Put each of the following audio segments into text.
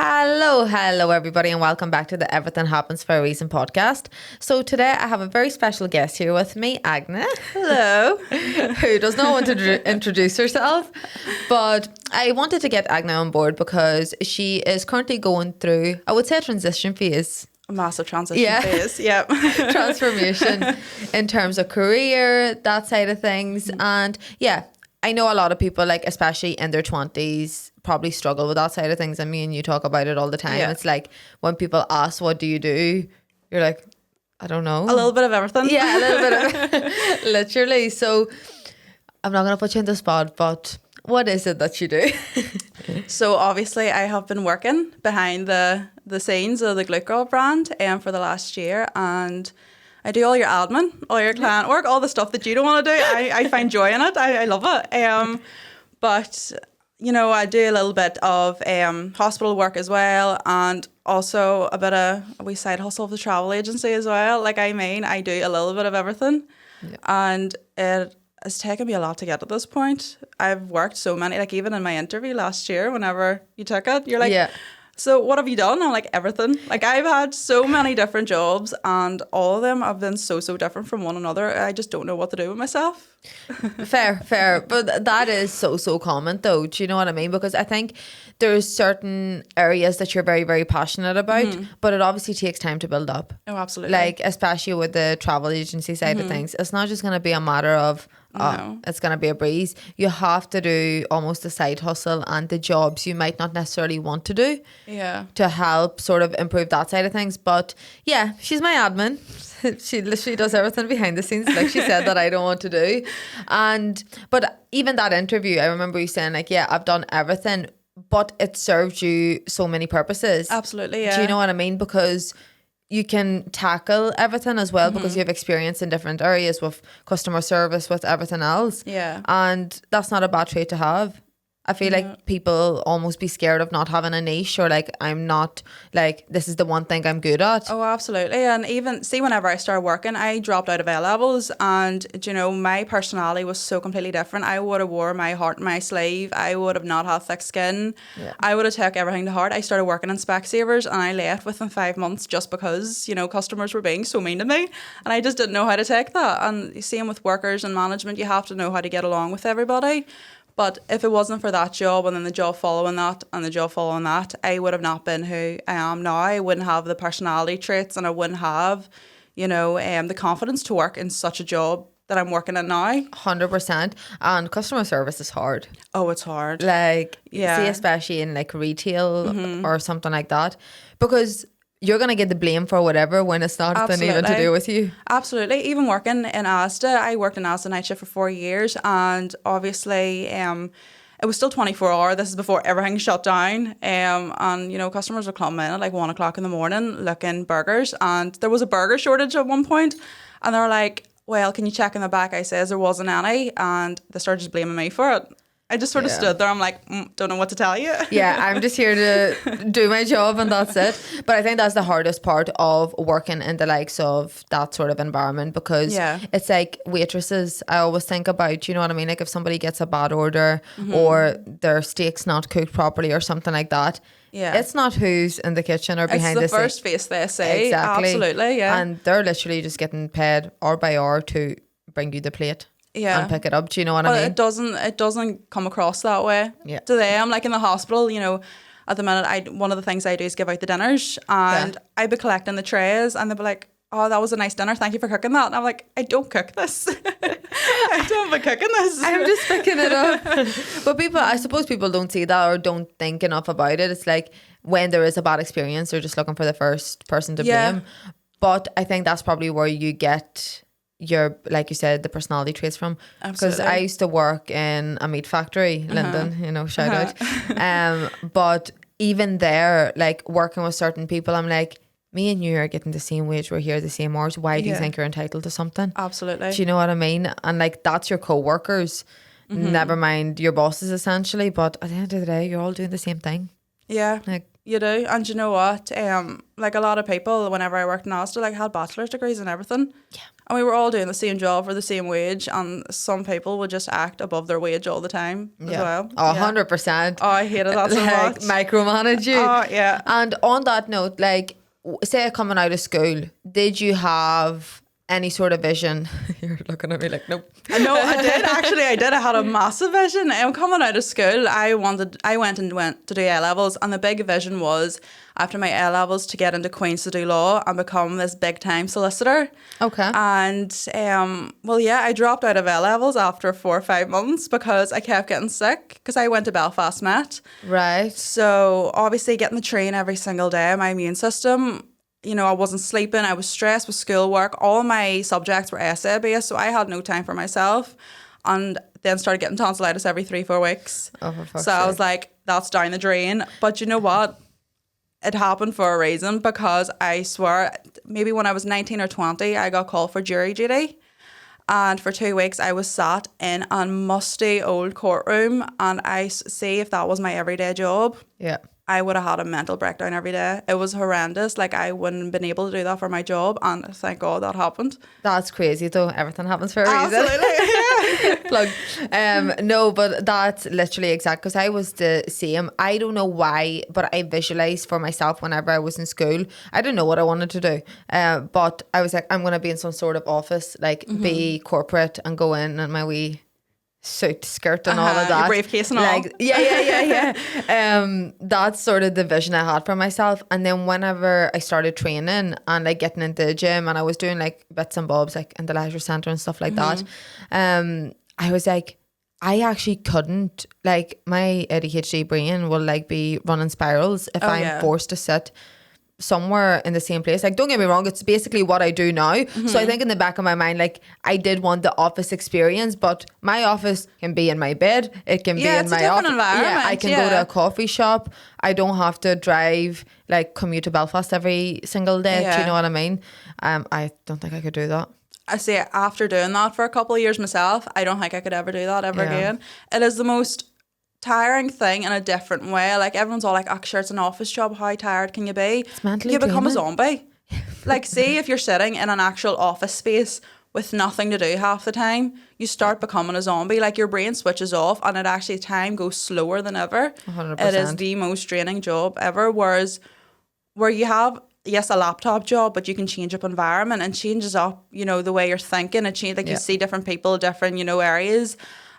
Hello, everybody, and welcome back to the Everything Happens for a Reason podcast. So today I have a very special guest here with me, Agne. Hello. Who does not want to introduce herself, but I wanted to get Agne on board because she is currently going through, I would say, a transition phase. A massive transition phase, yep. Transformation in terms of career, that side of things. And yeah, I know a lot of people, like especially in their 20s, probably struggle with that side of things. And me and you talk about it all the time. Yeah. It's like when people ask, what do you do? You're like, I don't know. A little bit of everything. Yeah, a little bit of literally. So I'm not going to put you in the spot, but what is it that you do? So obviously I have been working behind the scenes of the Glucose brand for the last year, and I do all your admin, all your client work, all the stuff that you don't want to do. I find joy in it. I love it. But you know, I do a little bit of hospital work as well, and also a bit of a wee side hustle of the travel agency as well. I do a little bit of everything. Yeah. And it has taken me a lot to get to this point. I've worked so many, like even in my interview last year, whenever you took it, you're like, yeah. So what have you done? I'm like, everything. Like I've had so many different jobs, and all of them have been so different from one another. I just don't know what to do with myself. Fair. But that is so common though. Do you know what I mean? Because I think there's certain areas that you're very, very passionate about, but it obviously takes time to build up. Oh, absolutely. Like, especially with the travel agency side of things, it's not just going to be a matter of, no. It's going to be a breeze. You have to do almost a side hustle and the jobs you might not necessarily want to do to help sort of improve that side of things. But yeah, she's my admin. She literally does everything behind the scenes, like she said, that I don't want to do. But even that interview, I remember you saying like, yeah, I've done everything, but it served you so many purposes. Absolutely, yeah. Do you know what I mean? Because you can tackle everything as well because you have experience in different areas with customer service, with everything else. Yeah. And that's not a bad trait to have. I feel like people almost be scared of not having a niche, or like, I'm not, like, this is the one thing I'm good at. Oh, absolutely. And even, see, whenever I started working, I dropped out of A-levels, and, you know, my personality was so completely different. I would have wore my heart in my sleeve. I would have not had thick skin. Yeah. I would have took everything to heart. I started working in Specsavers, and I left within 5 months just because, you know, customers were being so mean to me, and I just didn't know how to take that. And same with workers and management, you have to know how to get along with everybody. But if it wasn't for that job and then the job following that and the job following that, I would have not been who I am now. I wouldn't have the personality traits, and I wouldn't have, you know, the confidence to work in such a job that I'm working in now. 100%. And customer service is hard. Oh, it's hard. Like, see, especially in like retail or something like that, because you're going to get the blame for whatever when it's not even to do with you. Absolutely. Even working in Aiste, I worked in Aiste night shift for 4 years, and obviously it was still 24-hour. This is before everything shut down. And, you know, customers would come in at like 1 o'clock in the morning looking burgers, and there was a burger shortage at one point, and they were like, well, can you check in the back? I says there wasn't any, and they started just blaming me for it. I just sort of stood there. I'm like, don't know what to tell you. Yeah, I'm just here to do my job and that's it. But I think that's the hardest part of working in the likes of that sort of environment, because it's like waitresses. I always think about, you know what I mean? Like if somebody gets a bad order or their steak's not cooked properly or something like that, it's not who's in the kitchen or behind the scenes. It's the first face they see. Exactly. Absolutely, yeah. And they're literally just getting paid hour by hour to bring you the plate. And pick it up. Do you know what I mean? It doesn't come across that way to them. Like in the hospital, you know, at the minute, one of the things I do is give out the dinners, and I'd be collecting the trays, and they'd be like, oh, that was a nice dinner, thank you for cooking that. And I'm like, I don't cook this. I don't be cooking this. I'm just picking it up. But I suppose people don't see that or don't think enough about it. It's like when there is a bad experience, they're just looking for the first person to blame. But I think that's probably where you get your, like you said, the personality traits from. Because I used to work in a meat factory, Linden, you know, shout out. But even there, like working with certain people, I'm like, me and you are getting the same wage, we're here the same hours. Why do you think you're entitled to something? Absolutely. Do you know what I mean? And like that's your co-workers, never mind your bosses essentially. But at the end of the day, you're all doing the same thing. Yeah. Like, you do. And you know what? Like a lot of people, whenever I worked in Aiste, like had bachelor's degrees and everything. Yeah. And we were all doing the same job for the same wage, and some people would just act above their wage all the time as well. Oh, 100%. Oh, I hated that so Like, much. micromanage you. Oh, yeah. And on that note, like, say coming out of school, did you have any sort of vision? You're looking at me like, nope. No, I did. Actually, I did. I had a massive vision. Coming out of school, I went to do A-levels, and the big vision was, after my A-levels, to get into Queen's to do law and become this big-time solicitor. Okay. And, I dropped out of A-levels after 4 or 5 months because I kept getting sick, because I went to Belfast Met. Right. So, obviously, getting the train every single day, my immune system, I wasn't sleeping, I was stressed with schoolwork, all my subjects were essay based, so I had no time for myself, and then started getting tonsillitis every 3-4 weeks. Oh, for fuck's so I was sake. like, that's down the drain. But you know what? It happened for a reason, because I swear, maybe when I was 19 or 20, I got called for jury duty. And for 2 weeks, I was sat in a musty old courtroom, and I see if that was my everyday job. Yeah. I would have had a mental breakdown every day. It was horrendous. Like, I wouldn't have been able to do that for my job, and thank God that happened. That's crazy though. Everything happens for a reason. Absolutely. Plug. No, but that's literally exact, because I was the same. I don't know why, but I visualized for myself whenever I was in school. I didn't know what I wanted to do, but I was like, I'm going to be in some sort of office, like be corporate and go in and my wee suit, skirt and all of that. Your briefcase and all. Like, yeah. That's sort of the vision I had for myself. And then whenever I started training and like getting into the gym, and I was doing like bits and bobs like in the leisure centre and stuff like that, I was like, I actually couldn't, like, my ADHD brain will like be running spirals if I'm forced to sit somewhere in the same place. Like, don't get me wrong, it's basically what I do now. So I think in the back of my mind, like, I did want the office experience, but my office can be in my bed, it can be in my office. Yeah, I can go to a coffee shop. I don't have to drive, like, commute to Belfast every single day. Do you know what I mean? I don't think I could do that. I say, after doing that for a couple of years myself, I don't think I could ever do that ever again. It is the most tiring thing in a different way. Like, everyone's all like, oh, sure, it's an office job, how tired can you be? It's mentally you become a draining. zombie. Like, see, if you're sitting in an actual office space with nothing to do half the time, you start becoming a zombie. Like, your brain switches off, and it actually, time goes slower than ever. 100%. It is the most draining job ever. Whereas where you have, yes, a laptop job, but you can change up environment, and changes up, the way you're thinking. It changes, like, you see different people, different, areas,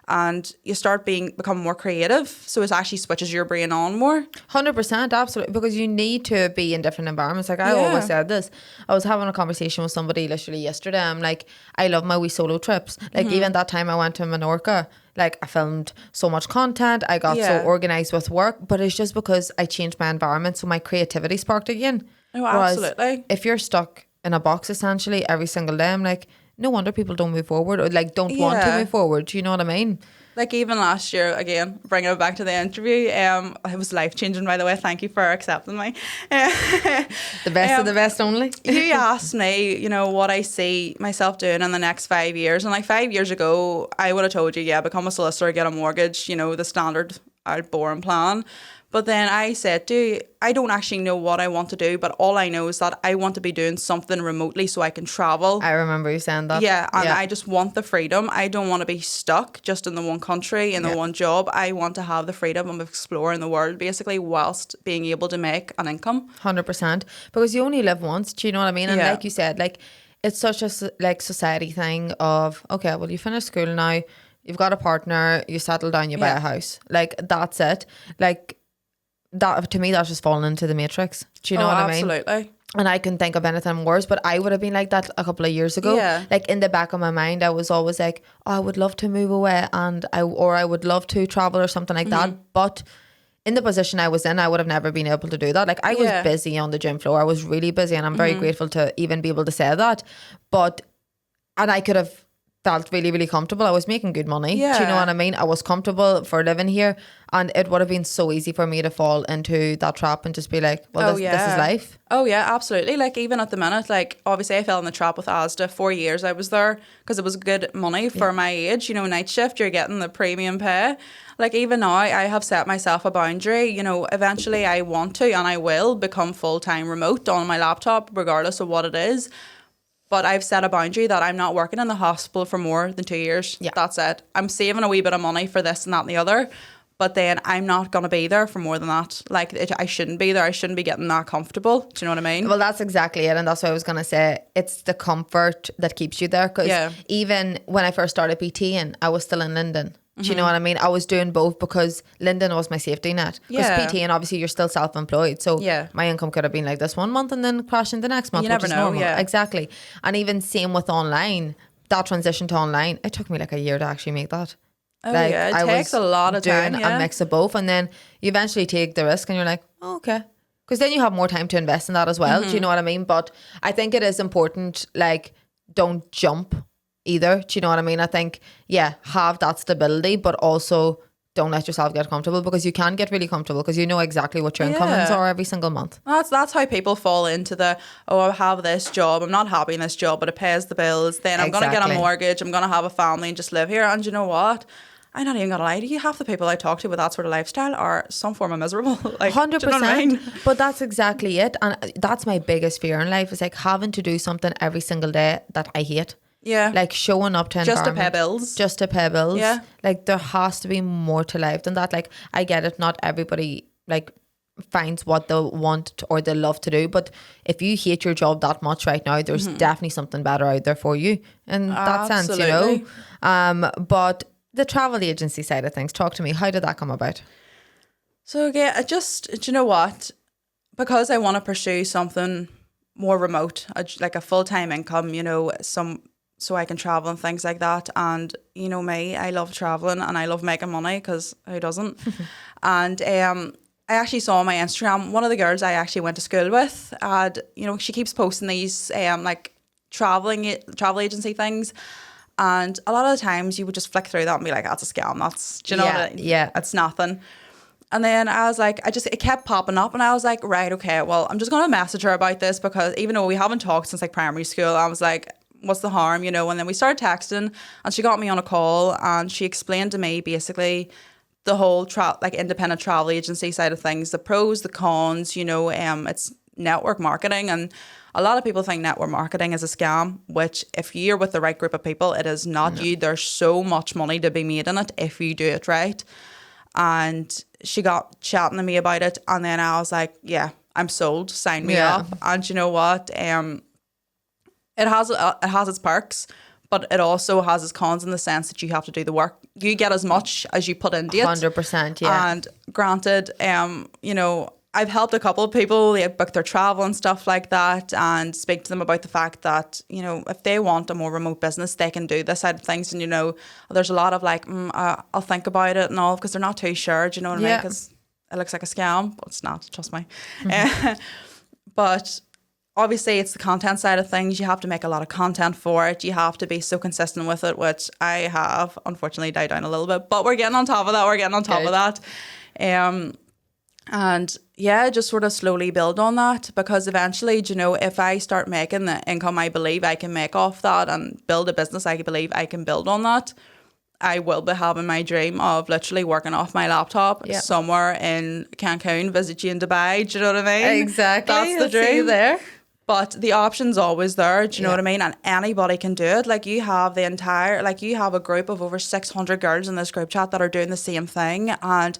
and you start become more creative. So it actually switches your brain on more. 100%, absolutely, because you need to be in different environments. Like, I always said this. I was having a conversation with somebody literally yesterday. I'm like, I love my wee solo trips. Like, even that time I went to Menorca, like, I filmed so much content, I got so organized with work, but it's just because I changed my environment, so my creativity sparked again. Oh, Whereas absolutely. if you're stuck in a box essentially every single day, I'm like, no wonder people don't move forward, or like don't want to move forward. Do you know what I mean? Like, even last year, again, bringing it back to the interview, it was life-changing, by the way. Thank you for accepting me. The best of the best only. You asked me, what I see myself doing in the next 5 years. And like 5 years ago, I would have told you, become a solicitor, get a mortgage, the standard boring plan. But then I said, I don't actually know what I want to do, but all I know is that I want to be doing something remotely so I can travel. I remember you saying that. Yeah, and I just want the freedom. I don't want to be stuck just in the one country, in the one job. I want to have the freedom of exploring the world, basically, whilst being able to make an income. 100%. Because you only live once, do you know what I mean? And like you said, like, it's such a society thing of, okay, well, you finish school now, you've got a partner, you settle down, you buy a house. Like, that's it. Like, that, to me, that's just falling into the matrix. Do you know what I mean? Absolutely. And I can think of anything worse, but I would have been like that a couple of years ago. Yeah. Like, in the back of my mind, I was always like, oh, I would love to move away, and I would love to travel or something like that. But in the position I was in, I would have never been able to do that. Like, I was busy on the gym floor. I was really busy, and I'm very grateful to even be able to say that. And I could have felt really, really comfortable. I was making good money. Yeah. Do you know what I mean? I was comfortable for living here, and it would have been so easy for me to fall into that trap and just be like, well, this is life. Oh yeah, absolutely. Like, even at the minute, like, obviously I fell in the trap with Aiste. 4 years I was there because it was good money for my age. Night shift, you're getting the premium pay. Like, even now, I have set myself a boundary. Eventually I want to, and I will become full-time remote on my laptop, regardless of what it is. But I've set a boundary that I'm not working in the hospital for more than 2 years. Yeah. That's it. I'm saving a wee bit of money for this and that and the other. But then I'm not going to be there for more than that. Like, I shouldn't be there. I shouldn't be getting that comfortable. Do you know what I mean? Well, that's exactly it. And that's what I was going to say. It's the comfort that keeps you there. Because even when I first started PTing, I was still in Linden. Do you know what I mean? I was doing both because Linden was my safety net. Because PTing, obviously, you're still self-employed. So my income could have been like this one month and then crashing the next month. You never know, normal. Exactly. And even same with online, that transition to online, it took me like a year to actually make that. Oh, like, it takes a lot of time. Doing a mix of both. And then you eventually take the risk and you're like, oh, okay. Because then you have more time to invest in that as well. Do you know what I mean? But I think it is important, like, don't jump either. Do you know what I mean? I think, have that stability, but also don't let yourself get comfortable, because you can get really comfortable because you know exactly what your incomings are every single month. That's how people fall into the, I have this job, I'm not happy in this job, but it pays the bills, then I'm going to get a mortgage, I'm going to have a family and just live here. And you know what? I'm not even gonna lie to you, half the people I talk to with that sort of lifestyle are some form of miserable. Like, 100%. Do you know what I mean? But that's exactly it. And that's my biggest fear in life, is like having to do something every single day that I hate. Yeah. Like showing up to just to pay bills. Just to pay bills. Yeah. Like there has to be more to life than that. Like I get it, not everybody like finds what they want or they love to do, but if you hate your job that much right now, there's definitely something better out there for you in that sense, you know. But the travel agency side of things, talk to me. How did that come about? So yeah, do you know what? Because I want to pursue something more remote, like a full-time income, you know, so I can travel and things like that. And you know me, I love traveling and I love making money, because who doesn't? And I actually saw on my Instagram, one of the girls I actually went to school with, and you know, she keeps posting these like travel agency things. And a lot of the times you would just flick through that and be like, that's a scam. That's, do you know what I mean? Yeah. It's nothing. And then I was like, it kept popping up and I was like, right, okay, well, I'm just going to message her about this, because even though we haven't talked since like primary school, I was like, what's the harm, you know? And then we started texting and she got me on a call and she explained to me basically the whole like independent travel agency side of things, the pros, the cons, you know, it's network marketing. And a lot of people think network marketing is a scam, which if you're with the right group of people, it is not. You. There's so much money to be made in it if you do it right. And she got chatting to me about it, and then I was like, yeah, I'm sold, sign me up. And you know what? It has its perks, but it also has its cons in the sense that you have to do the work. You get as much as you put into it. 100%, yeah. And granted, you know, I've helped a couple of people, they book their travel and stuff like that, and speak to them about the fact that, you know, if they want a more remote business, they can do this side of things. And, you know, there's a lot of like, I'll think about it and all, because they're not too sure, do you know what I mean? Because it looks like a scam, but it's not, trust me. But obviously it's the content side of things. You have to make a lot of content for it. You have to be so consistent with it, which I have unfortunately died down a little bit, but we're getting on top of that. We're getting on top of that. And yeah, just sort of slowly build on that, because eventually, you know, if I start making the income I believe I can make off that and build a business I believe I can build on that, I will be having my dream of literally working off my laptop somewhere in Cancun, visit you in Dubai. Do you know what I mean? Exactly. That's the dream. See you there. But the option's always there, do you know what I mean? And anybody can do it. Like you have you have a group of over 600 girls in this group chat that are doing the same thing, and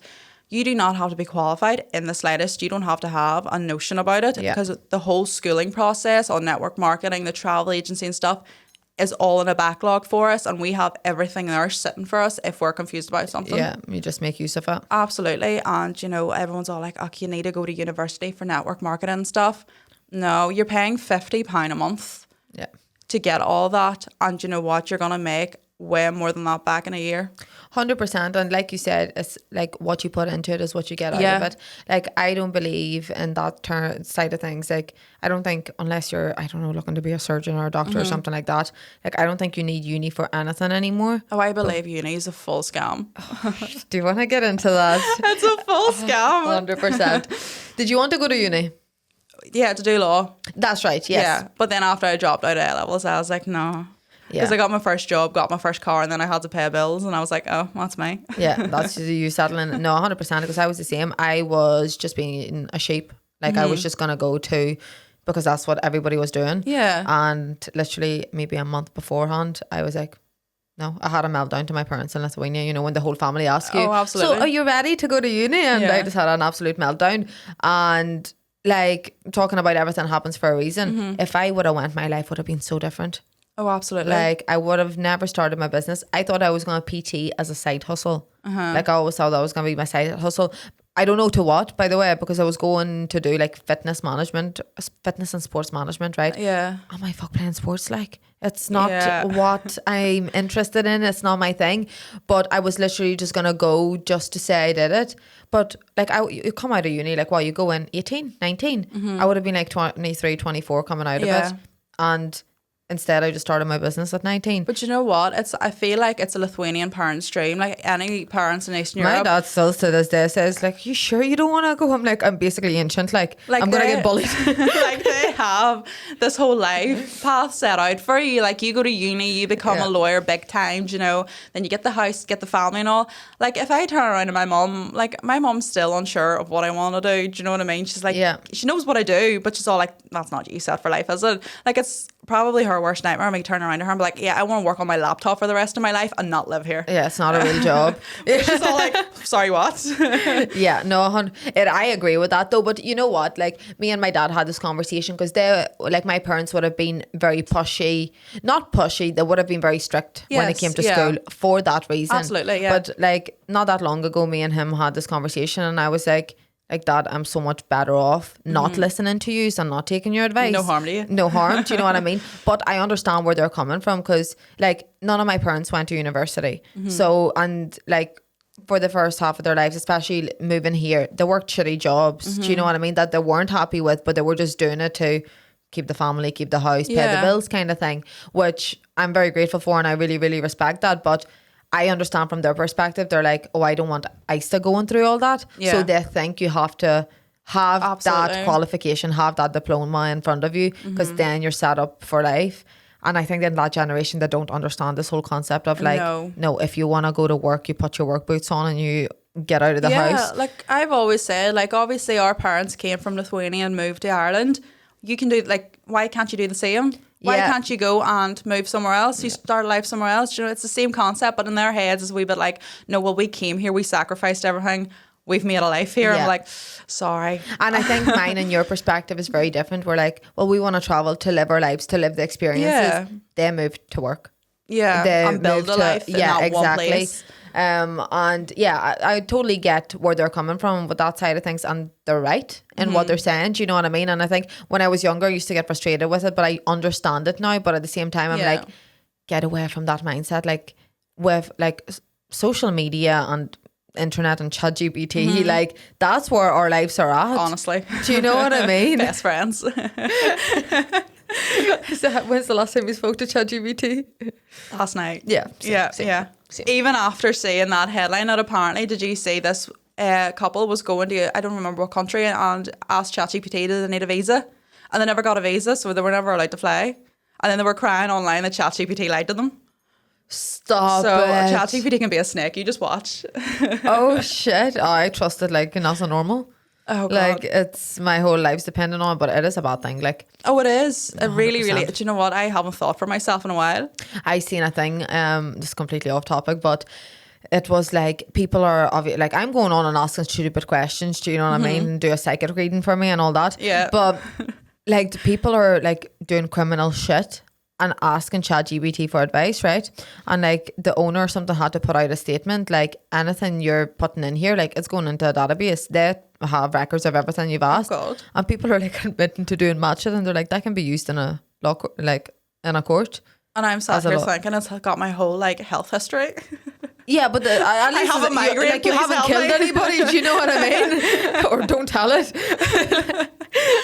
you do not have to be qualified in the slightest. You don't have to have a notion about it, because the whole schooling process on network marketing, the travel agency and stuff is all in a backlog for us, and we have everything there sitting for us if we're confused about something. Yeah, you just make use of it. Absolutely. And, you know, everyone's all like, oh, you need to go to university for network marketing and stuff. No, you're paying £50 a month to get all that. And you know what? You're going to make way more than that back in a year. 100%. And like you said, it's like what you put into it is what you get out of it. Like I don't believe in that side of things. Like I don't think, unless you're, I don't know, looking to be a surgeon or a doctor or something like that, like I don't think you need uni for anything anymore. Oh, I believe uni is a full scam. Do you want to get into that? It's a full scam. 100%. Did you want to go to uni? Yeah, to do law. That's right, yes. Yeah, but then after I dropped out of A-levels, I was like, no. Because I got my first job, got my first car, and then I had to pay bills, and I was like, oh, that's me. Yeah, that's you settling. No, 100%, because I was the same. I was just being a sheep. Like I was just going to go to because that's what everybody was doing. Yeah. And literally maybe a month beforehand, I was like, no, I had a meltdown to my parents in Lithuania, you know, when the whole family ask you, Oh, absolutely. so are you ready to go to uni? And Yeah. I just had an absolute meltdown. And like, talking about everything happens for a reason. If I would have went, my life would have been so different. Oh, absolutely. Like, I would have never started my business. I thought I was going to PT as a side hustle. Like, I always thought that was going to be my side hustle. I don't know to what, by the way, because I was going to do like fitness and sports management, right? Yeah. Oh my fuck, playing sports, like, it's not Yeah. what I'm interested in. It's not my thing. But I was literally just going to go just to say I did it. But like, you come out of uni, like, what, you go in 18, 19? I would have been like 23, 24 coming out of it. And instead, I just started my business at 19. But you know what? I feel like it's a Lithuanian parent's dream. Like any parents in Eastern My Europe. dad still to this day says, like, you sure you don't want to go? I'm like, I'm basically ancient. Like I'm going to get bullied. Like they have this whole life path set out for you. Like you go to uni, you become a lawyer big time, you know, then you get the house, get the family and all. Like if I turn around to my mum, like my mum's still unsure of what I want to do. Do you know what I mean? She's like, she knows what I do, but she's all like, that's not you set for life, is it? Like it's probably her worst nightmare. I may turn around to her and be like, yeah, I want to work on my laptop for the rest of my life and not live here. Yeah, it's not a real job. She's all like, sorry, what? Yeah, no, I agree with that though. But you know what? Like me and my dad had this conversation because like my parents would have been very pushy, not pushy. They would have been very strict when it came to school for that reason. Absolutely, yeah. But like not that long ago, me and him had this conversation, and I was like, Dad, I'm so much better off not listening to you and not taking your advice. No harm to you. No harm, do you know what I mean? But I understand where they're coming from because like none of my parents went to university. So, and like for the first half of their lives, especially moving here, they worked shitty jobs, do you know what I mean? That they weren't happy with, but they were just doing it to keep the family, keep the house, pay the bills kind of thing, which I'm very grateful for and I really, really respect that. But I understand from their perspective, they're like, oh, I don't want Aiste going through all that. So they think you have to have that qualification, have that diploma in front of you, because then you're set up for life. And I think in that generation, they don't understand this whole concept of like, no, if you want to go to work, you put your work boots on and you get out of the house. Yeah, like I've always said, like obviously our parents came from Lithuania and moved to Ireland. You can do, like, why can't you do the same? Why can't you go and move somewhere else? You start life somewhere else. You know, it's the same concept, but in their heads it's a wee bit like, no, well, we came here, we sacrificed everything, we've made a life here. I'm like, sorry. And I think mine and your perspective is very different. We're like, well, we want to travel to live our lives, to live the experiences. Yeah. They moved to work. Yeah, They and build a life in that one place. And yeah, I totally get where they're coming from with that side of things, and they're right in what they're saying. Do you know what I mean? And I think when I was younger, I used to get frustrated with it, but I understand it now. But at the same time, I'm like, get away from that mindset. Like with like social media and internet and ChatGPT, like that's where our lives are at. Honestly, do you know what I mean? Best friends. When's the last time you spoke to ChatGPT? Last night. Yeah. Same. Even after seeing that headline, that apparently, did you see this couple was going to, I don't remember what country, and asked ChatGPT, did they need a visa? And they never got a visa, so they were never allowed to fly. And then they were crying online that ChatGPT lied to them. Stop so it. ChatGPT can be a snake. You just watch. Oh shit! I trusted like nothing normal. Oh God. Like it's my whole life's depending on it, but it is a bad thing. Like it is. It 100%. really. Do you know what? I haven't thought for myself in a while. I seen a thing. Just completely off topic, but it was like people are like I'm going on and asking stupid questions. Do you know what I mean? Do a psychic reading for me and all that. Yeah. But like the people are like doing criminal shit and asking ChatGPT for advice, right? And like the owner or something had to put out a statement like anything you're putting in here, like it's going into a database. They have records of everything you've asked. Oh God. And people are like admitting to doing mad shit, and they're like that can be used in a law like in a court. And I'm sat here thinking it's got my whole like health history. Yeah, but at least have a migraine, like you haven't killed anybody. Do you know what I mean? Or don't tell it.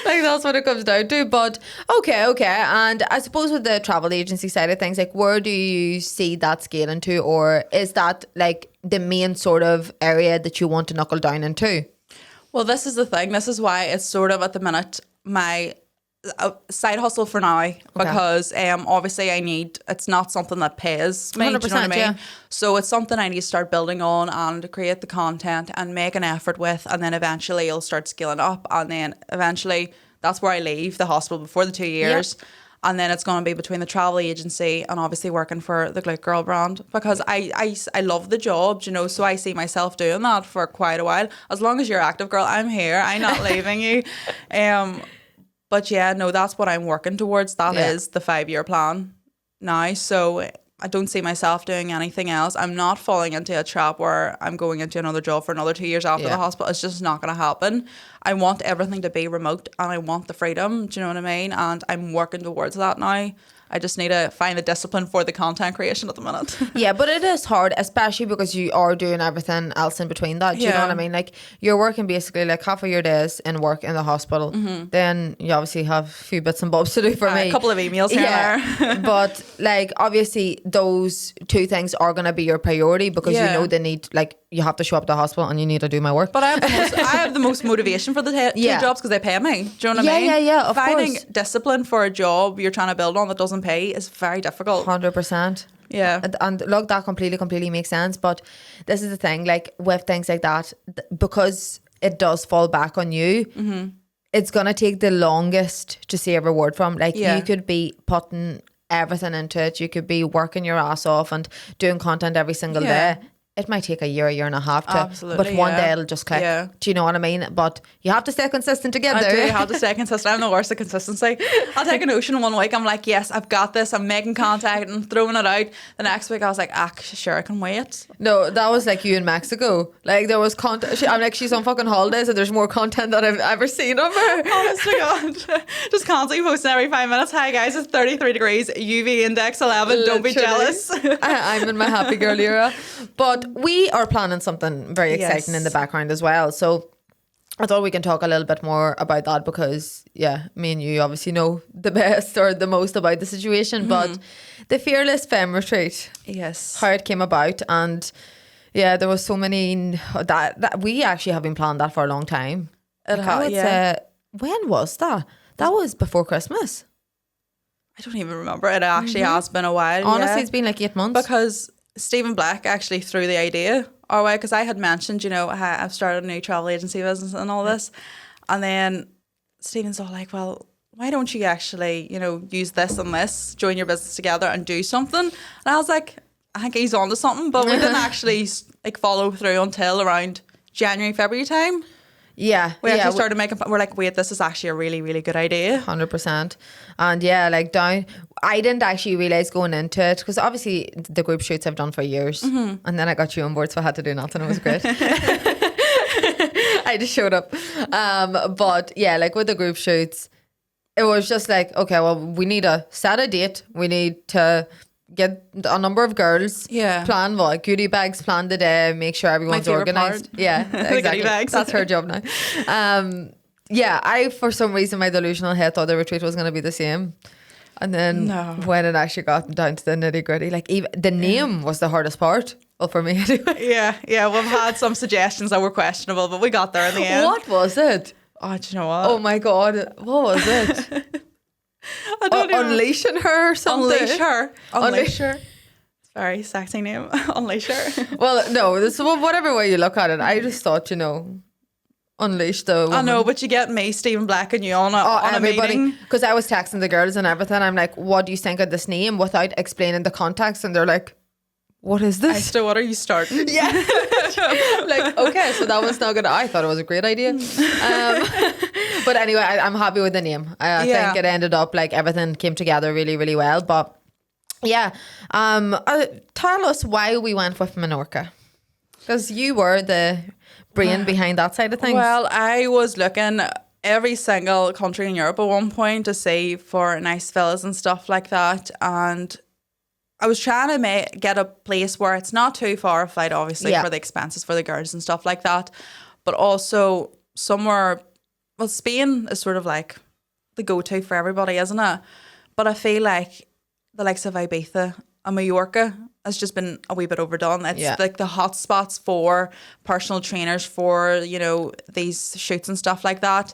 Like that's what it comes down to. But okay. And I suppose with the travel agency side of things, like where do you see that scaling to, or is that like the main sort of area that you want to knuckle down into? Well, this is the thing. This is why it's sort of at the minute my side hustle for now, because obviously it's not something that pays me. 100%, do you know what I mean? Yeah. So it's something I need to start building on and create the content and make an effort with, and then eventually it'll start scaling up, and then eventually that's where I leave the hospital before the 2 years. And then it's going to be between the travel agency and obviously working for the Glute Girl brand, because I love the job, you know, so I see myself doing that for quite a while. As long as you're active, girl, I'm here. I'm not leaving you. But yeah, no, that's what I'm working towards. That is the 5-year plan now. So I don't see myself doing anything else. I'm not falling into a trap where I'm going into another job for another 2 years after the hospital. It's just not going to happen. I want everything to be remote and I want the freedom. Do you know what I mean? And I'm working towards that now. I just need to find the discipline for the content creation at the minute. Yeah, but it is hard, especially because you are doing everything else in between that. Do you know what I mean? Like, you're working basically like half of your days in work in the hospital. Then you obviously have a few bits and bobs to do for me. A couple of emails here and there. But like, obviously those two things are going to be your priority, because you know they need, like, you have to show up at the hospital and you need to do my work. But I have the most motivation for the two jobs because they pay me. Do you know what I mean? Yeah, of Finding course. discipline for a job you're trying to build on that doesn't pay is very difficult. 100%. Yeah. And look, that completely makes sense. But this is the thing, like, with things like that, because it does fall back on you, it's going to take the longest to see a reward from. Like, you could be putting everything into it. You could be working your ass off and doing content every single day. It might take a year and a half to, absolutely, but one day it'll just click. Yeah. Do you know what I mean? But you have to stay consistent to get I there. do have to stay consistent. I'm the worst at consistency. I'll take a notion 1 week. I'm like, yes, I've got this. I'm making content and throwing it out. The next week I was like, sure, I can wait. No, that was like you in Mexico. Like, there was content. I'm like, she's on fucking holidays and there's more content than I've ever seen of her. Honest to God. Just constantly posting every 5 minutes. Hi guys, it's 33 degrees, UV index 11. Don't be jealous. I'm in my happy girl era. But we are planning something very exciting in the background as well. So I thought we can talk a little bit more about that, because me and you obviously know the best or the most about the situation. But the Fearless Femme Retreat, how it came about, and there was so many that we actually have been planning that for a long time. When was that? That was before Christmas. I don't even remember. It actually has been a while. Honestly, it's been like 8 months. Because Stephen Black actually threw the idea our way, because I had mentioned, you know, I've started a new travel agency business and all this. And then Stephen's all like, well, why don't you actually, you know, use this and this, join your business together and do something? And I was like, I think he's on to something, but we didn't actually like follow through until around January, February time. We actually started making, we're like, wait, this is actually a really, really good idea. 100%. And I didn't actually realise going into it, because obviously the group shoots I've done for years, and then I got you on board, so I had to do nothing. It was great. I just showed up. But like with the group shoots, it was just like, okay, well, we need to set a date. We need to get a number of girls, plan what goodie bags, plan the day, make sure everyone's organised. Exactly. Goodie bags. That's her job now. I, for some reason, my delusional head thought the retreat was going to be the same. And then when it actually got down to the nitty gritty, like, even the name was the hardest part. Well, for me anyway. We've had some suggestions that were questionable, but we got there in the end. What was it? Oh, do you know what? Oh my God. What was it? I don't even... Unleashing her or something? Unleash her. It's a very sexy name. Unleash her. Well, no, this, whatever way you look at it, I just thought, you know, unleash the woman. I know, but you get me, Stephen Black, and you on a meeting. Because I was texting the girls and everything. I'm like, what do you think of this name? Without explaining the context. And they're like, what is this? Aiste, what are you starting? Yeah. Like, okay, so that one's not good. I thought it was a great idea. But anyway, I'm happy with the name. I think it ended up like everything came together really, really well. But tell us why we went with Menorca. Because you were the brain behind that side of things. Well, I was looking every single country in Europe at one point to see for nice villas and stuff like that. And I was trying to get a place where it's not too far a flight, obviously, for the expenses for the girls and stuff like that. But also somewhere, well, Spain is sort of like the go-to for everybody, isn't it? But I feel like the likes of Ibiza and Mallorca has just been a wee bit overdone. It's like the hot spots for personal trainers, for, you know, these shoots and stuff like that.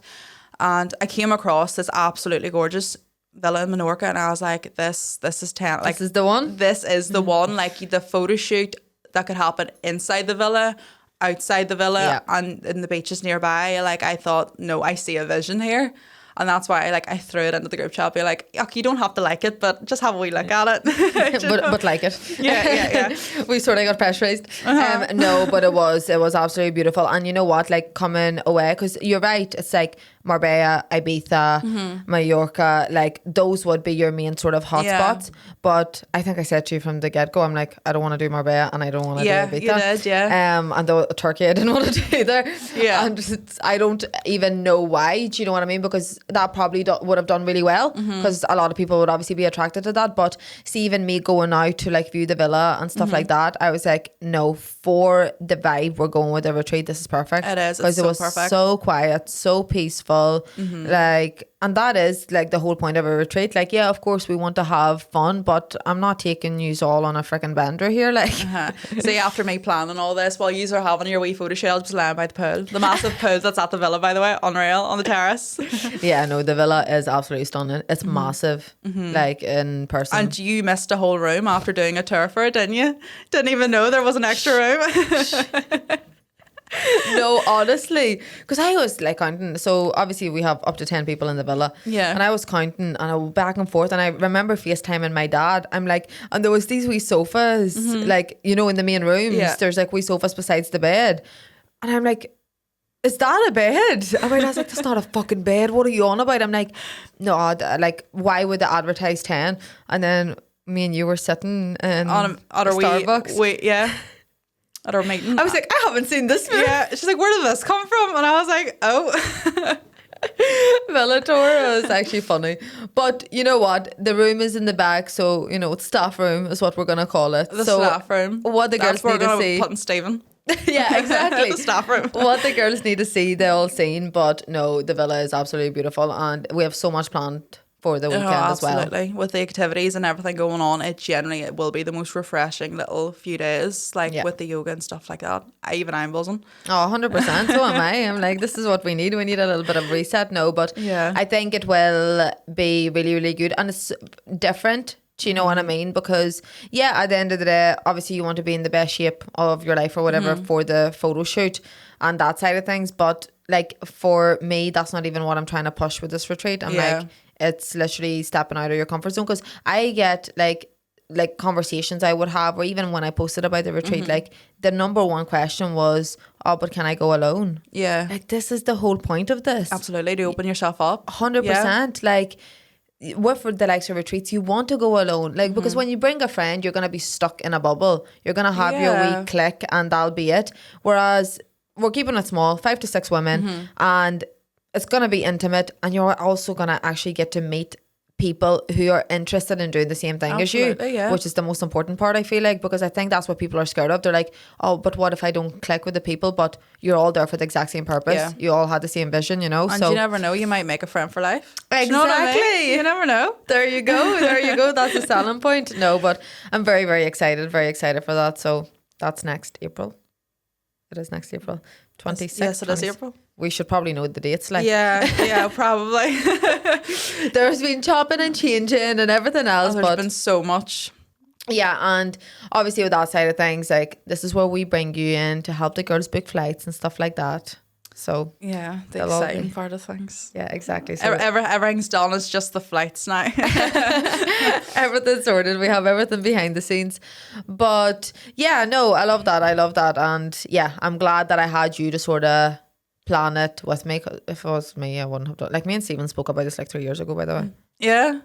And I came across this absolutely gorgeous villa in Menorca, and I was like, this is 10. Like, this is the one? This is the one. Like, the photo shoot that could happen inside the villa, outside the villa, and in the beaches nearby. Like, I thought, no, I see a vision here. And that's why I threw it into the group chat, be like, "Yuck, you don't have to like it, but just have a wee look at it." but like it. Yeah. We sort of got pressurized. No, but it was absolutely beautiful. And you know what, like coming away, because you're right, it's like Marbella, Ibiza, Mallorca, like those would be your main sort of hotspots. But I think I said to you from the get-go, I'm like, I don't want to do Marbella and I don't want to do Ibiza. You did, yeah. And the Turkey I didn't want to do either. Yeah. And I don't even know why, do you know what I mean? Because that probably would have done really well, because a lot of people would obviously be attracted to that. But see, even me going out to like view the villa and stuff like that, I was like, no, for the vibe we're going with the retreat, this is perfect. It is. Because it was perfect. so quiet, so peaceful, like, and that is like the whole point of a retreat. Like, yeah, of course we want to have fun, but I'm not taking yous all on a freaking bender here. Like, See, after me planning all this, while yous are having your wee photo shoot, just lying by the pool, the massive pool that's at the villa, by the way, unreal, on the terrace. yeah, no, the villa is absolutely stunning. It's massive, like in person. And you missed a whole room after doing a tour for it, didn't you? Didn't even know there was an extra room. No, honestly, because I was like counting. So obviously we have up to 10 people in the villa. Yeah. And I was counting and I was back and forth. And I remember FaceTiming my dad. I'm like, and there was these wee sofas, like, you know, in the main rooms. Yeah. There's like wee sofas besides the bed. And I'm like, is that a bed? And my dad's like, that's not a fucking bed. What are you on about? I'm like, no, like, why would they advertise 10? And then me and you were sitting in on a Starbucks. Wait, yeah. At our meeting. I was like, I haven't seen this. Yeah. She's like, where did this come from? And I was like, oh. Villa tour was actually funny. But you know what? The room is in the back, so you know, it's staff room is what we're gonna call it. The so staff room. What the girls need to see. Putting Stephen. Yeah, exactly. The staff room. What the girls need to see, they all seen. But no, the villa is absolutely beautiful, and we have so much planned for the weekend as well. Absolutely. With the activities and everything going on, it will be the most refreshing little few days, with the yoga and stuff like that. I'm buzzing. Oh, 100%. So am I. I'm like, this is what we need. We need a little bit of reset. No, but I think it will be really, really good. And it's different. Do you know what I mean? Because, at the end of the day, obviously you want to be in the best shape of your life or whatever for the photo shoot and that side of things. But like for me, that's not even what I'm trying to push with this retreat. I'm like, it's literally stepping out of your comfort zone, because I get like conversations I would have, or even when I posted about the retreat, like the number one question was, oh, but can I go alone? Yeah. Like, this is the whole point of this. Absolutely, to open yourself up. 100%. Like, with the likes of retreats, you want to go alone, like, because when you bring a friend, you're going to be stuck in a bubble. You're going to have your wee clique and that'll be it. Whereas we're keeping it small, 5 to 6 women, and it's going to be intimate, and you're also going to actually get to meet people who are interested in doing the same thing as you, which is the most important part, I feel like, because I think that's what people are scared of. They're like, oh, but what if I don't click with the people? But you're all there for the exact same purpose. You all had the same vision, you know. And so you never know, you might make a friend for life. Exactly. You know what I mean? You never know. There you go. That's a selling point. No, but I'm very, very excited for that. So that's next April. It is next April 26th. Yes, it is April. We should probably know the dates. Like, yeah, probably. There's been chopping and changing and everything else. There's been so much. Yeah, and obviously with that side of things, like, this is where we bring you in to help the girls book flights and stuff like that. So yeah, the exciting part of things. Yeah, exactly. So everything's done. It's just the flights now. Everything's sorted. We have everything behind the scenes. But yeah, no, I love that. And yeah, I'm glad that I had you to sort of plan it with me. If it was me, I wouldn't have done. Like, me and Stephen spoke about this like 3 years ago, by the way. Yeah.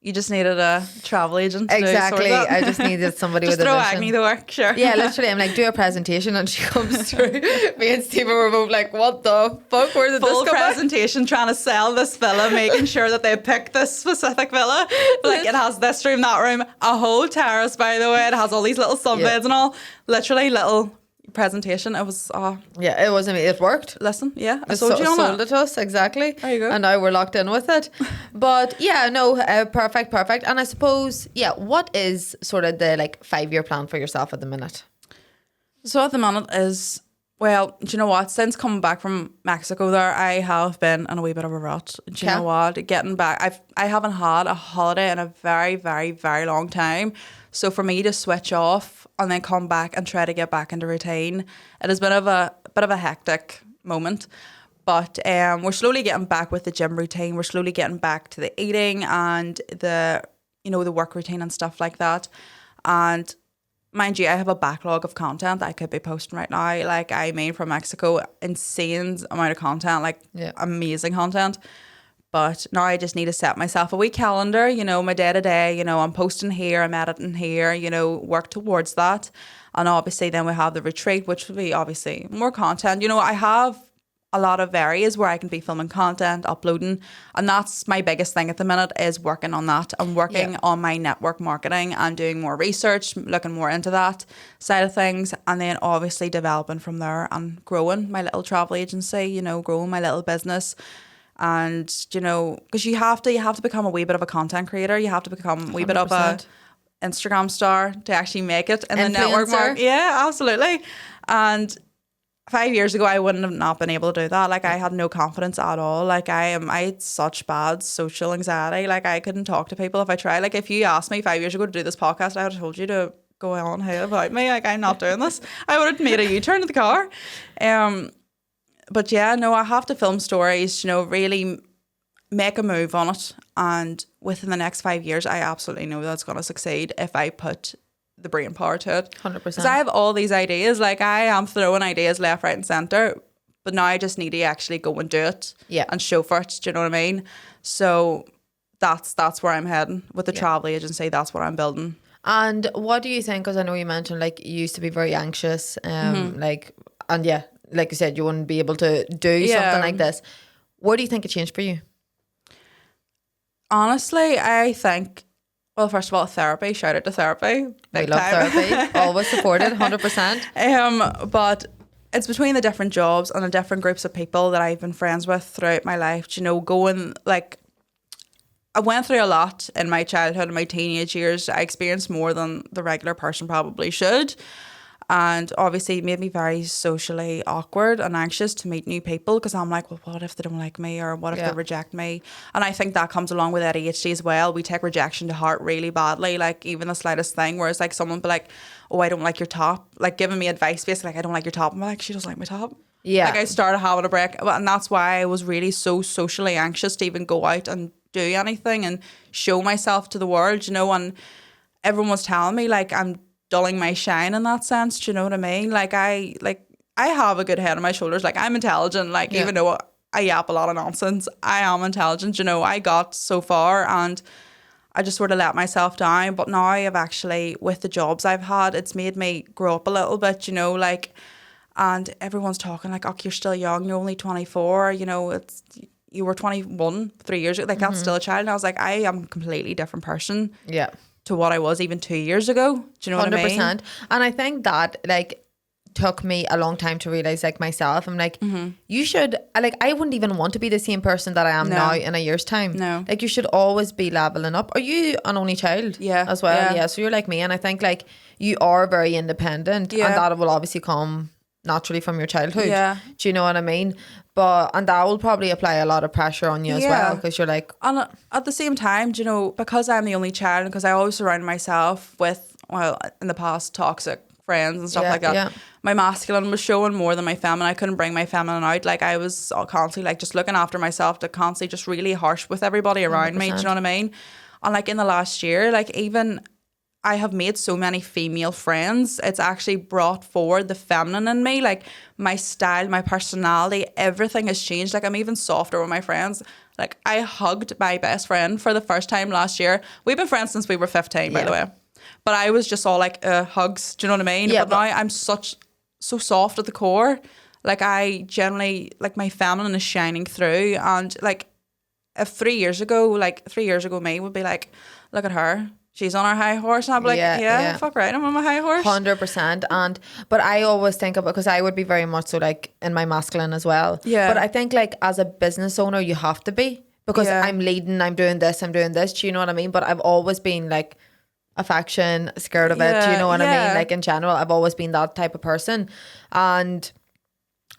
You just needed a travel agent to exactly. sort I just needed somebody just with a throw vision. Agne to work, sure. Yeah, literally, I'm like, do a presentation, and she comes through. Me and Stephen were both like, what the fuck? Where did Full this come presentation trying to sell this villa, making sure that they pick this specific villa. Like, it has this room, that room, a whole terrace, by the way. It has all these little sunbeds and all. Literally little presentation. It was yeah, it was amazing. It worked. Listen, I sold you on sold it to us, exactly. There you go. And now we're locked in with it. But yeah, no, perfect. And I suppose, what is sort of the like 5-year plan for yourself at the minute? So at the minute is, well, do you know what? Since coming back from Mexico there, I have been in a wee bit of a rut. Do you know what? Getting back, I haven't had a holiday in a very, very, very long time. So for me to switch off and then come back and try to get back into routine, it has been a bit of a hectic moment. But we're slowly getting back with the gym routine. We're slowly getting back to the eating and the work routine and stuff like that. And mind you, I have a backlog of content that I could be posting right now. Like, I made from Mexico insane amount of content, like amazing content. But now I just need to set myself a wee calendar, my day to day, I'm posting here, I'm editing here, work towards that. And obviously then we have the retreat, which will be obviously more content. I have a lot of areas where I can be filming content, uploading. And that's my biggest thing at the minute, is working on that. I'm working on my network marketing and doing more research, looking more into that side of things. And then obviously developing from there and growing my little travel agency, growing my little business. And, because you have to become a wee bit of a content creator. You have to become a wee bit of a Instagram star to actually make it in the network market. Yeah, absolutely. And 5 years ago, I wouldn't have not been able to do that. Like, I had no confidence at all. Like, I had such bad social anxiety. Like, I couldn't talk to people if I tried. Like, if you asked me 5 years ago to do this podcast, I would have told you to go on ahead about me. Like, I'm not doing this. I would have made a U-turn in the car. But yeah, no, I have to film stories, really make a move on it. And within the next 5 years, I absolutely know that's going to succeed if I put the brain power to it. 100%. Because I have all these ideas. Like, I am throwing ideas left, right and centre. But now I just need to actually go and do it and show for it. Do you know what I mean? So that's where I'm heading with the travel agency. That's what I'm building. And what do you think? Because I know you mentioned, like, you used to be very anxious. Like you said, you wouldn't be able to do something like this. What do you think it changed for you? Honestly, I think, well, first of all, therapy. Shout out to therapy. We love therapy. Always supported, 100%. But it's between the different jobs and the different groups of people that I've been friends with throughout my life. Going, like, I went through a lot in my childhood and my teenage years. I experienced more than the regular person probably should. And obviously it made me very socially awkward and anxious to meet new people, because I'm like, well, what if they don't like me, or what if they reject me? And I think that comes along with ADHD as well. We take rejection to heart really badly, like even the slightest thing. Whereas like someone be like, oh, I don't like your top, like giving me advice basically, like, I don't like your top. I'm like, she doesn't like my top. Yeah. Like I started having a break, and that's why I was really so socially anxious to even go out and do anything and show myself to the world, and everyone was telling me like I'm dulling my shine in that sense. Do you know what I mean? Like I have a good head on my shoulders. Like I'm intelligent. Like even though I yap a lot of nonsense, I am intelligent. I got so far and I just sort of let myself down. But now I've actually, with the jobs I've had, it's made me grow up a little bit. Like, and everyone's talking like, oh, you're still young. You're only 24. You were 21 3 years ago. Like that's still a child. And I was like, I am a completely different person. Yeah. To what I was even 2 years ago. Do you know what I mean? 100%. And I think that like took me a long time to realize, like myself, I'm like, you should, like, I wouldn't even want to be the same person that I am now in a year's time. No. Like you should always be leveling up. Are you an only child? Yeah. As well? Yeah. So you're like me, and I think like you are very independent, and that will obviously come naturally from your childhood. Yeah. Do you know what I mean? And that will probably apply a lot of pressure on you as well, because you're like... And at the same time, because I'm the only child, and because I always surround myself with, well, in the past, toxic friends and stuff like that, my masculine was showing more than my feminine. I couldn't bring my feminine out. Like I was constantly like just looking after myself, to constantly just really harsh with everybody around 100%. Me. Do you know what I mean? And like in the last year, like even... I have made so many female friends. It's actually brought forward the feminine in me. Like my style, my personality, everything has changed. Like I'm even softer with my friends. Like I hugged my best friend for the first time last year. We've been friends since we were 15, by the way. But I was just all like hugs. Do you know what I mean? Yeah, but now I'm so soft at the core. Like I generally, like my feminine is shining through. And like if 3 years ago me would be like, look at her. She's on her high horse, and I'm like, yeah, fuck right, I'm on my high horse. 100%. But I always think of it, because I would be very much so like in my masculine as well. Yeah. But I think like as a business owner, you have to be, because I'm leading, I'm doing this. Do you know what I mean? But I've always been like affection, scared of it. Do you know what I mean? Like in general, I've always been that type of person. And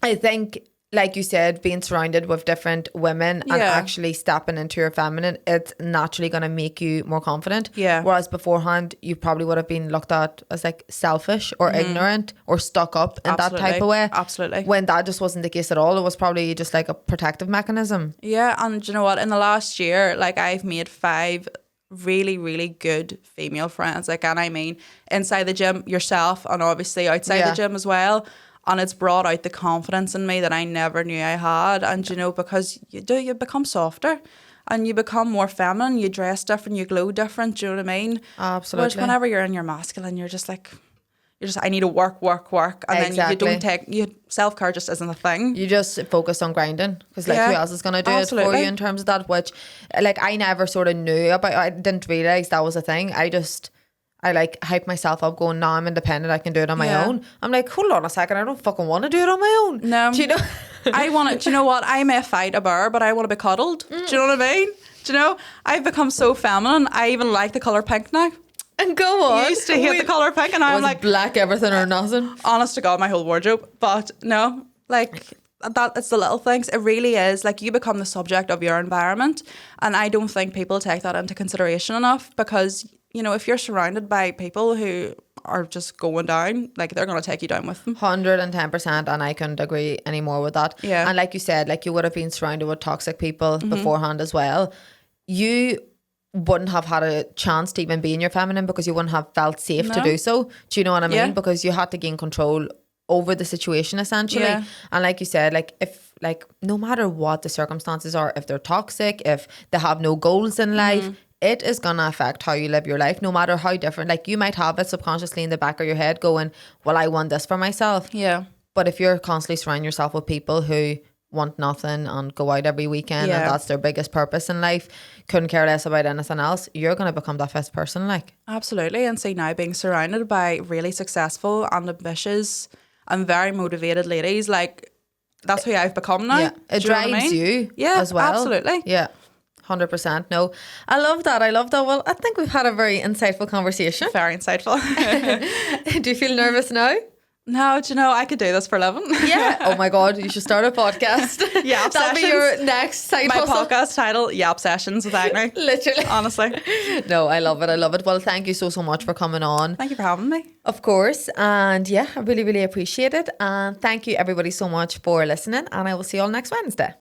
I think like you said, being surrounded with different women and actually stepping into your feminine, it's naturally going to make you more confident. Yeah. Whereas beforehand, you probably would have been looked at as like selfish or ignorant or stuck up in that type of way. Absolutely. When that just wasn't the case at all. It was probably just like a protective mechanism. Yeah, and you know what? In the last year, like I've made 5 really, really good female friends. Like, and I mean, inside the gym, yourself, and obviously outside the gym as well. And it's brought out the confidence in me that I never knew I had. And, you know, because you become softer and you become more feminine, you dress different, you glow different, do you know what I mean? Absolutely. Whereas whenever you're in your masculine, you're just, I need to work. And then you don't take, self-care just isn't a thing. You just focus on grinding because like who else is going to do it for you in terms of that, which like I never sort of knew about. I didn't realise that was a thing. I like hype myself up going, now I'm independent, I can do it on my own. I'm like, hold on a second, I don't fucking want to do it on my own. No. Do you know? I want to, do you know what? I may fight a bear, but I want to be cuddled. Do you know what I mean? Do you know? I've become so feminine, I even like the colour pink now. And go on. I used to hate the colour pink and now I'm like, black everything or nothing. Honest to God, my whole wardrobe. But no, like that, it's the little things. It really is. Like you become the subject of your environment. And I don't think people take that into consideration enough because, you know, if you're surrounded by people who are just going down, like they're going to take you down with them. 110%, and I couldn't agree any more with that. Yeah. And like you said, like you would have been surrounded with toxic people beforehand as well. You wouldn't have had a chance to even be in your feminine because you wouldn't have felt safe to do so. Do you know what I mean? Yeah. Because you had to gain control over the situation essentially. Yeah. And like you said, like if like no matter what the circumstances are, if they're toxic, if they have no goals in life, it is going to affect how you live your life, no matter how different. Like you might have it subconsciously in the back of your head going, well, I want this for myself. Yeah. But if you're constantly surrounding yourself with people who want nothing and go out every weekend and that's their biggest purpose in life, couldn't care less about anything else, you're going to become that fifth person. Like absolutely. And see now being surrounded by really successful and ambitious and very motivated ladies, like that's who I've become now. Yeah, it drives you as well. Absolutely. Yeah, 100%. No, I love that. Well, I think we've had a very insightful conversation. Very insightful. Do you feel nervous now? No, do you know, I could do this for a living. Yeah. Oh my God, you should start a podcast. Yeah, that'll be your next side My hustle. podcast title, Yap Sessions with Agne. Literally. Honestly. No, I love it. Well, thank you so much for coming on. Thank you for having me. Of course. And yeah, I really, really appreciate it. And thank you everybody so much for listening. And I will see you all next Wednesday.